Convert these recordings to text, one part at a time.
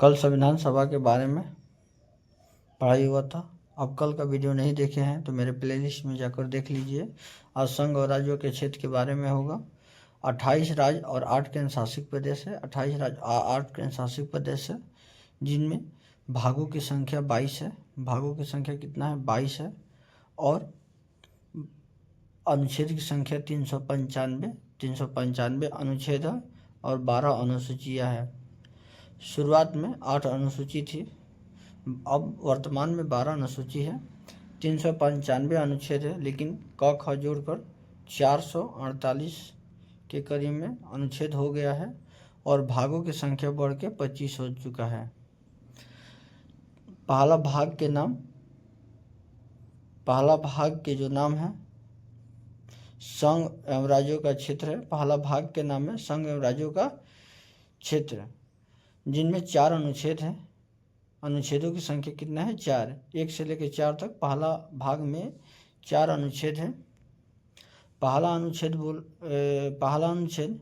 कल संविधान सभा के बारे में पढ़ाई हुआ था। अब कल का वीडियो नहीं देखे हैं तो मेरे प्लेलिस्ट में जाकर देख लीजिए। आज संघ और राज्यों के क्षेत्र के बारे में होगा। 28 राज्य और 8 केंद्र शासित प्रदेश है। 28 राज्य 8 केंद्र शासित प्रदेश है, जिनमें भागों की संख्या 22 है। भागों की संख्या कितना है? 22 है। और अनुच्छेद की संख्या 395 अनुच्छेद है और 12 अनुसूचियाँ हैं। शुरुआत में 8 अनुसूची थी, अब वर्तमान में 12 अनुसूची है। 395 अनुच्छेद है, लेकिन क ख जोड़कर 448 के करीब में अनुच्छेद हो गया है और भागों की संख्या बढ़ के 25 हो चुका है। पहला भाग के जो नाम है संघ एवं राज्यों का क्षेत्र है। पहला भाग के नाम है संघ एवं राज्यों का क्षेत्र, जिनमें 4 अनुच्छेद हैं। अनुच्छेदों की संख्या कितना है? 4। 1 से लेकर 4 तक पहला भाग में 4 अनुच्छेद हैं। पहला अनुच्छेद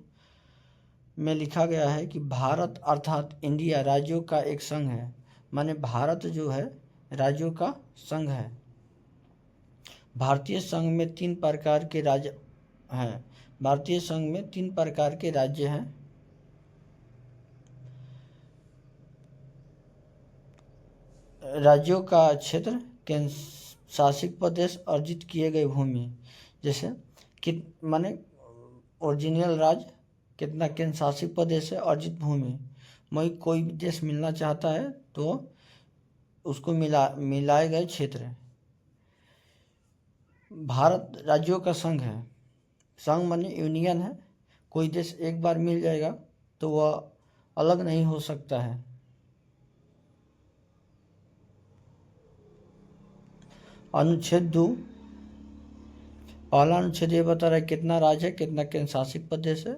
में लिखा गया है कि भारत अर्थात इंडिया राज्यों का एक संघ है। माने भारत जो है राज्यों का संघ है। भारतीय संघ में 3 प्रकार के राज्य हैं। भारतीय संघ में 3 प्रकार के राज्य हैं। राज्यों का क्षेत्र, केंद्र शासित प्रदेश, अर्जित किए गए भूमि। जैसे कि माने ओरिजिनल राज्य कितना, केंद्र शासित प्रदेश है, अर्जित भूमि। वही कोई भी देश मिलना चाहता है तो उसको मिलाए गए क्षेत्र। भारत राज्यों का संघ है। संघ माने यूनियन है। कोई देश एक बार मिल जाएगा तो वह अलग नहीं हो सकता है। अनुच्छेद 2, पहला अनुच्छेद ये बता रहा है कितना राज्य है, कितना केंद्र शासित प्रदेश है।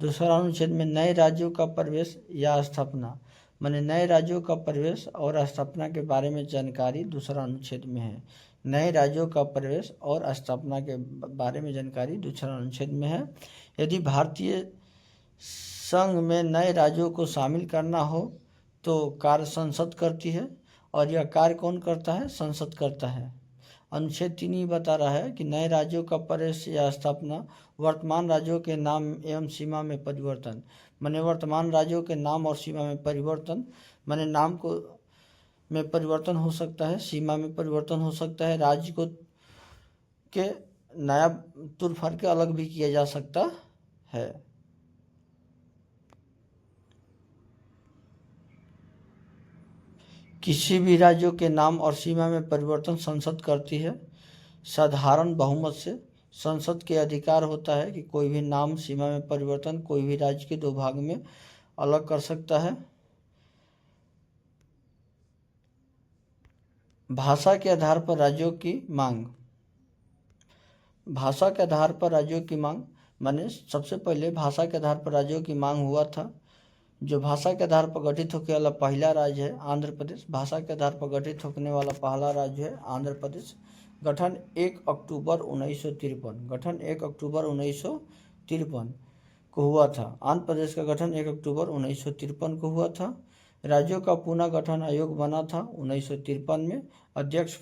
दूसरा अनुच्छेद में नए राज्यों का प्रवेश या स्थापना, माने नए राज्यों का प्रवेश और स्थापना के बारे में जानकारी दूसरा अनुच्छेद में है। नए राज्यों का प्रवेश और स्थापना के बारे में जानकारी दूसरा अनुच्छेद में है। यदि भारतीय संघ में नए राज्यों को शामिल करना हो तो कार्य संसद करती है, और यह कार्य कौन करता है? संसद करता है। अनुच्छेद 3 ही बता रहा है कि नए राज्यों का प्रवेश या स्थापना, वर्तमान राज्यों के नाम एवं सीमा में परिवर्तन। माने वर्तमान राज्यों के नाम और सीमा में परिवर्तन, माने नाम को में परिवर्तन हो सकता है, सीमा में परिवर्तन हो सकता है, राज्य को के नया तुर फाड़ के अलग भी किया जा सकता है। किसी भी राज्यों के नाम और सीमा में परिवर्तन संसद करती है। साधारण बहुमत से संसद के अधिकार होता है कि कोई भी नाम, सीमा में परिवर्तन कोई भी राज्य के 2 भाग में अलग कर सकता है। भाषा के आधार पर राज्यों की मांग। भाषा के आधार पर राज्यों की मांग माने सबसे पहले भाषा के आधार पर राज्यों की मांग हुआ था। जो भाषा के आधार पर गठित होने वाला पहला राज्य है आंध्र प्रदेश। भाषा के आधार पर गठित होने वाला पहला राज्य है आंध्र प्रदेश। गठन 1 अक्टूबर 1953। गठन 1 अक्टूबर 1953 को हुआ था। आंध्र प्रदेश का गठन 1 अक्टूबर 1953 को हुआ था। राज्यों का पुनः गठन आयोग बना था 1953 में। अध्यक्ष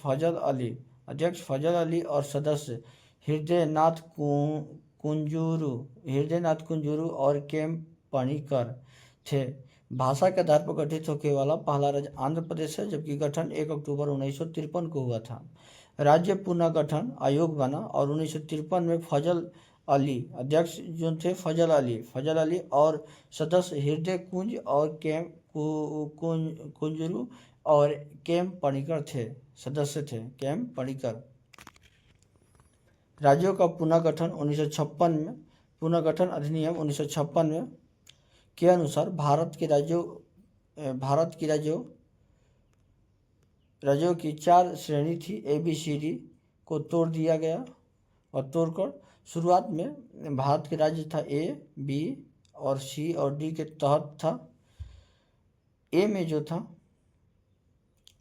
फजल अली और सदस्य हृदयनाथ कुंजूरू और केम पणिकर थे। भाषा के आधार पर गठित होने वाला पहला राज्य आंध्र प्रदेश है, जबकि गठन 1 अक्टूबर 1953 को हुआ था। राज्य पुनर्गठन आयोग बना और 1953 में फजल अली अध्यक्ष जो थे, फजल अली और सदस्य हृदय कुंज और केम कुंजरू और केम पणिकर थे, सदस्य थे केम पणिकर। राज्यों का पुनर्गठन 1956 में, पुनर्गठन अधिनियम 1956 में के अनुसार भारत के राज्यों की 4 श्रेणी थी। ABCD को तोड़ दिया गया और तोड़कर शुरुआत में भारत के राज्य था A, B और C और D के तहत था। A में जो था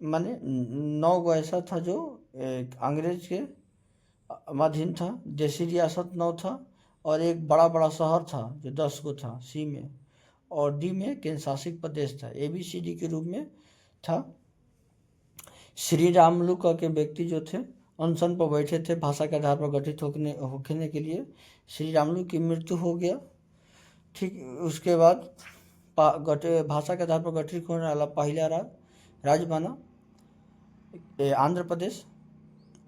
माने 9 गो ऐसा था जो अंग्रेज के अधीन था। देशी रियासत 9 था और एक बड़ा शहर था जो 10 को था C में। और डी में केंद्र शासित प्रदेश था, ABCD के रूप में था। श्री रामुलु के व्यक्ति जो थे अनशन पर बैठे थे भाषा के आधार पर गठित होने के लिए। श्री रामुलु की मृत्यु हो गया। ठीक, उसके बाद भाषा के आधार पर गठित होने वाला पहला राज्य बना आंध्र प्रदेश।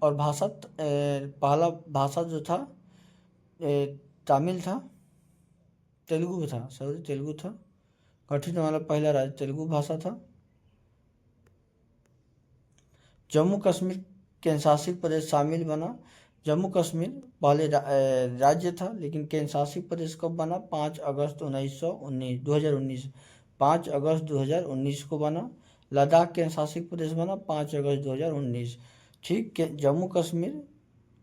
और पहला भाषा जो था तमिल था, तेलुगु था, तेलुगु था। गठित होने वाला पहला राज्य तेलुगु भाषा था। जम्मू कश्मीर केंद्र शासित प्रदेश शामिल बना। जम्मू कश्मीर पहले राज्य था, लेकिन केंद्र शासित प्रदेश कब बना? 5 अगस्त 2019 5 अगस्त 2019 को बना। लद्दाख केंद्र शासित प्रदेश बना 5 अगस्त 2019। ठीक, जम्मू कश्मीर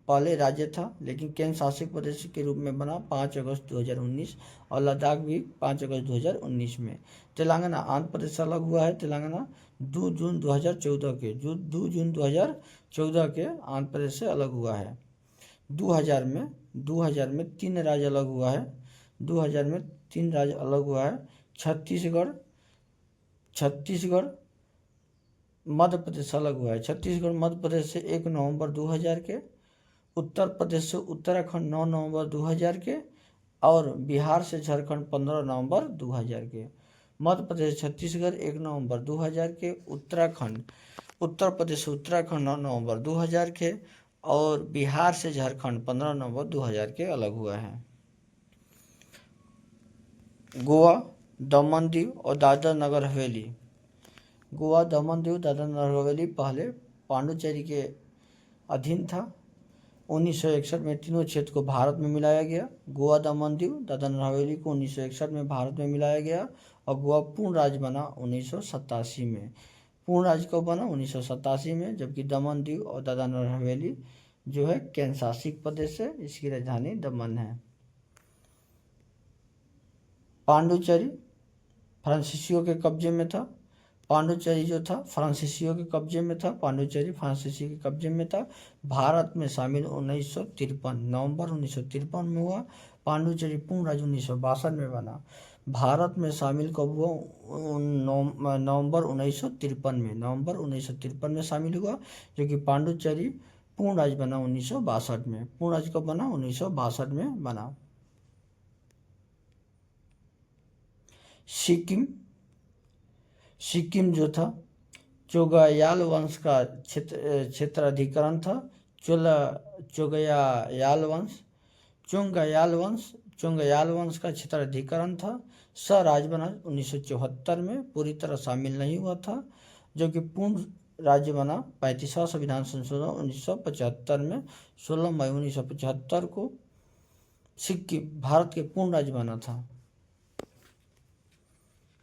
पहले राज्य था, लेकिन केंद्र शासित प्रदेश के रूप में बना 5 अगस्त 2019। और लद्दाख भी 5 अगस्त 2019 में। तेलंगाना आंध्र प्रदेश से अलग हुआ है। तेलंगाना 2 जून 2014 के 2 जून 2014 के आंध्र प्रदेश से अलग हुआ है। 2000 में 3 राज्य अलग हुआ है। 2000 में 3 राज्य अलग हुआ है। छत्तीसगढ़ मध्य प्रदेश से अलग हुआ है। छत्तीसगढ़ मध्य प्रदेश से 1 नवंबर 2000 के। उत्तर प्रदेश से उत्तराखंड 9 नवंबर 2000 के। और बिहार से झारखंड 15 नवंबर 2000 के। मध्य प्रदेश छत्तीसगढ़ 1 नवंबर 2000 के। उत्तर प्रदेश से उत्तराखंड 9 नवंबर 2000 के। और बिहार से झारखंड 15 नवंबर 2000 के अलग हुआ है। गोवा, दमन दीव और दादरा नगर हवेली। गोवा, दमन दीव, दादरा नगर हवेली पहले पांडुचेरी के अधीन था। 1961 में तीनों क्षेत्र को भारत में मिलाया गया। गोवा, दमन दीव, दादरा नगर हवेली को 1961 में भारत में मिलाया गया। और गोवा पूर्ण राज्य बना 1987 में। पूर्ण राज्य कब बना? 1987 में। जबकि दमन दीव और दादरा नगर हवेली जो है केंद्र शासित प्रदेश है, इसकी राजधानी दमन है। पांडुचेरी फ्रांसीसियों के कब्जे में था। पांडुचेरी जो था फ्रांसीसियों के कब्जे में था। पांडुचेरी फ्रांसीसी के कब्जे में था। भारत में शामिल 1953 नवंबर 1953 में हुआ। पांडुचेरी पूर्ण राज्य 1962 में बना। भारत में शामिल कब हुआ? नवंबर 1953 में। नवंबर 1953 में शामिल हुआ, जो कि पांडुचेरी पूर्ण राज्य बना 1962 में। पूर्ण राज्य कब बना? 1962 में बना। सिक्किम जो था चोगयाल वंश का क्षेत्राधिकरण था। चोंगयाल वंश का क्षेत्राधिकरण था। राज्य बना 1974 में। पूरी तरह शामिल नहीं हुआ था। जो कि पूर्ण राज्य बना 35वां संविधान संशोधन 1975 में। 16 मई 1975 को सिक्किम भारत के पूर्ण राज्य बना था।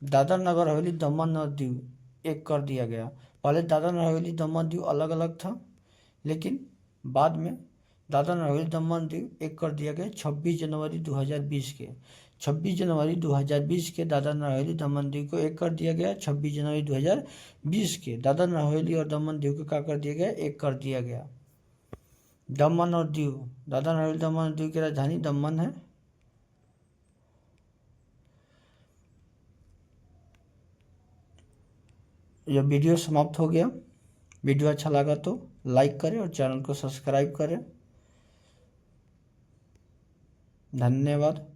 दादरा नगर हवेली, दमन और दीव एक कर दिया गया। पहले दादरा नगर हवेली, दमन दीव अलग अलग था, लेकिन बाद में दादरा नगर हवेली, दमन दीव एक कर दिया गया 26 जनवरी 2020 के। 26 जनवरी 2020 के दादरा नगर हवेली, दमन दीव को एक कर दिया गया। 26 जनवरी 2020 के दादरा नगर हवेली और दमन दीव को क्या कर दिया गया? एक कर दिया गया। दमन और दीव, दादरा नगर हवेली, दमन और दीव की राजधानी दमन है। यह वीडियो समाप्त हो गया। वीडियो अच्छा लगा तो लाइक करें और चैनल को सब्सक्राइब करें। धन्यवाद।